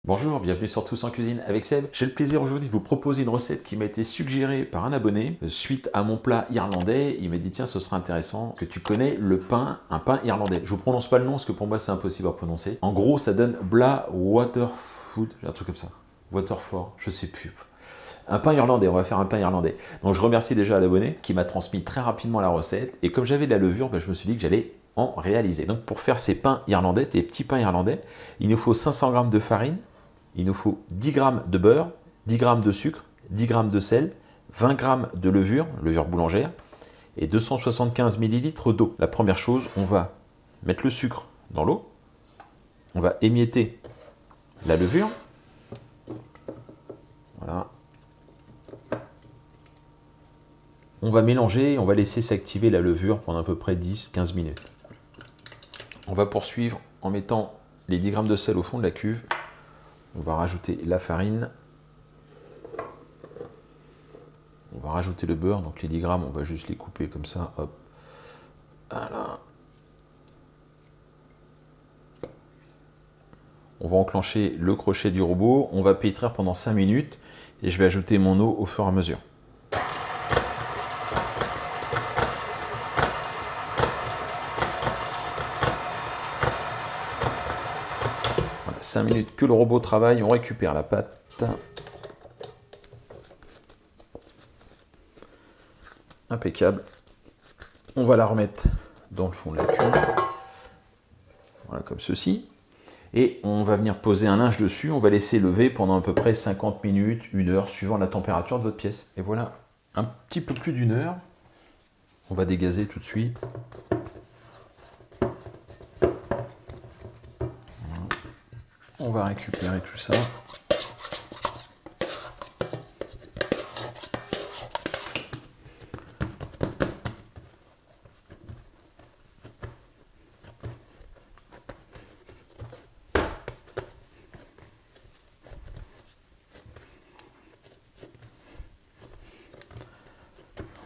Bonjour, bienvenue sur Tous en Cuisine avec Seb. J'ai le plaisir aujourd'hui de vous proposer une recette qui m'a été suggérée par un abonné suite à mon plat irlandais. Il m'a dit tiens, ce serait intéressant que tu connais le pain, un pain irlandais. Je vous prononce pas le nom parce que pour moi c'est impossible à prononcer. En gros, ça donne Bla Waterfoot, un truc comme ça. Waterford, je sais plus. Un pain irlandais, on va faire un pain irlandais. Donc je remercie déjà l'abonné qui m'a transmis très rapidement la recette. Et comme j'avais de la levure, je me suis dit que j'allais en réaliser. Donc pour faire ces pains irlandais, des petits pains irlandais, il nous faut 500 g de farine. Il nous faut 10 g de beurre, 10 g de sucre, 10 g de sel, 20 g de levure, levure boulangère, et 275 ml d'eau. La première chose, on va mettre le sucre dans l'eau, on va émietter la levure, voilà. On va mélanger et on va laisser s'activer la levure pendant à peu près 10-15 minutes. On va poursuivre en mettant les 10 g de sel au fond de la cuve. On va rajouter la farine. On va rajouter le beurre. Donc les 10 grammes, on va juste les couper comme ça. Hop. Voilà. On va enclencher le crochet du robot. On va pétrir pendant 5 minutes. Et je vais ajouter mon eau au fur et à mesure. Voilà, 5 minutes que le robot travaille. On récupère la pâte. Impeccable. On va la remettre dans le fond de la cuve. Voilà, comme ceci. Et on va venir poser un linge dessus. On va laisser lever pendant à peu près 50 minutes, 1 heure, suivant la température de votre pièce. Et voilà, un petit peu plus d'1 heure. On va dégazer tout de suite. On va récupérer tout ça.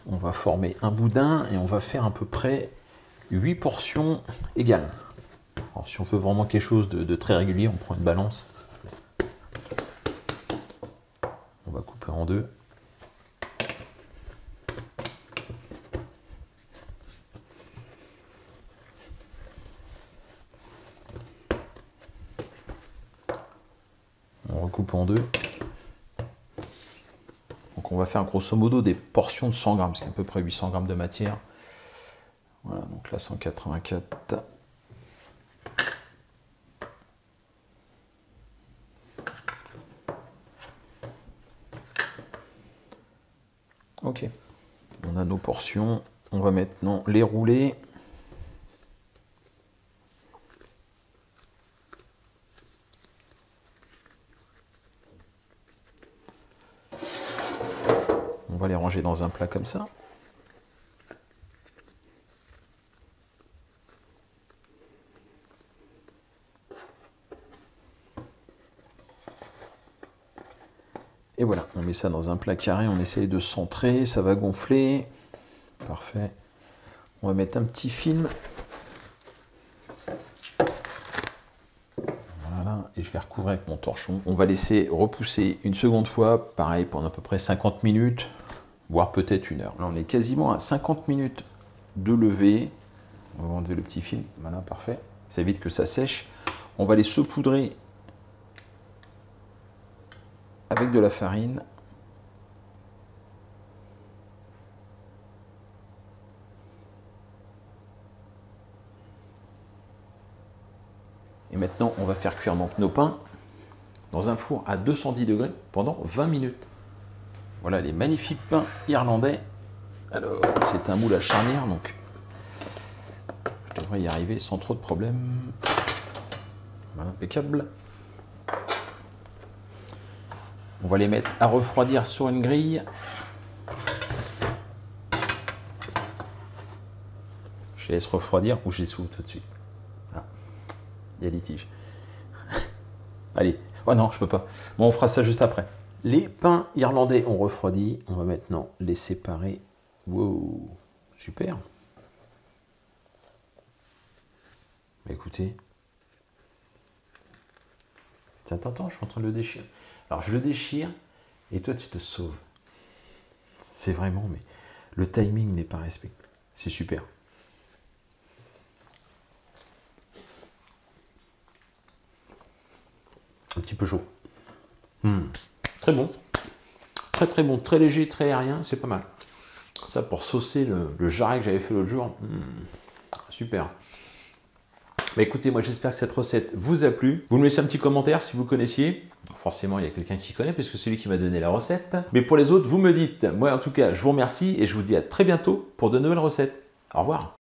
On va former un boudin et on va faire à peu près 8 portions égales. Alors, si on veut vraiment quelque chose de très régulier, on prend une balance. On va couper en deux. On recoupe en deux. Donc on va faire grosso modo des portions de 100 grammes, c'est à peu près 800 grammes de matière. Voilà, donc là 184. Ok, on a nos portions. On va maintenant les rouler. On va les ranger dans un plat comme ça. Et voilà, on met ça dans un plat carré, on essaye de centrer, ça va gonfler. Parfait. On va mettre un petit film. Voilà, et je vais recouvrir avec mon torchon. On va laisser repousser une seconde fois, pareil pendant à peu près 50 minutes, voire peut-être 1 heure. Là, on est quasiment à 50 minutes de lever. On va enlever le petit film, voilà, parfait. Ça évite que ça sèche. On va les saupoudrer avec de la farine. Et maintenant, on va faire cuire donc nos pains dans un four à 210 degrés pendant 20 minutes. Voilà les magnifiques pains irlandais. Alors, c'est un moule à charnière, donc je devrais y arriver sans trop de problèmes. Voilà, impeccable. On va les mettre à refroidir sur une grille. Je les laisse refroidir ou je les souffle tout de suite. Ah, il y a litige. Allez, oh non, je peux pas. Bon, on fera ça juste après. Les pains irlandais ont refroidi. On va maintenant les séparer. Wow, super. Écoutez, Tiens, attends, je suis en train de le déchirer. Alors, je le déchire et toi, tu te sauves. C'est vraiment, mais le timing n'est pas respecté. C'est super. Un petit peu chaud. Très bon. Très très bon, très léger, très aérien, c'est pas mal. Ça pour saucer le jarret que j'avais fait l'autre jour. Super. Bah écoutez, moi j'espère que cette recette vous a plu. Vous me laissez un petit commentaire si vous connaissiez. Forcément, il y a quelqu'un qui connaît puisque c'est lui qui m'a donné la recette. Mais pour les autres, vous me dites. Moi en tout cas, je vous remercie et je vous dis à très bientôt pour de nouvelles recettes. Au revoir.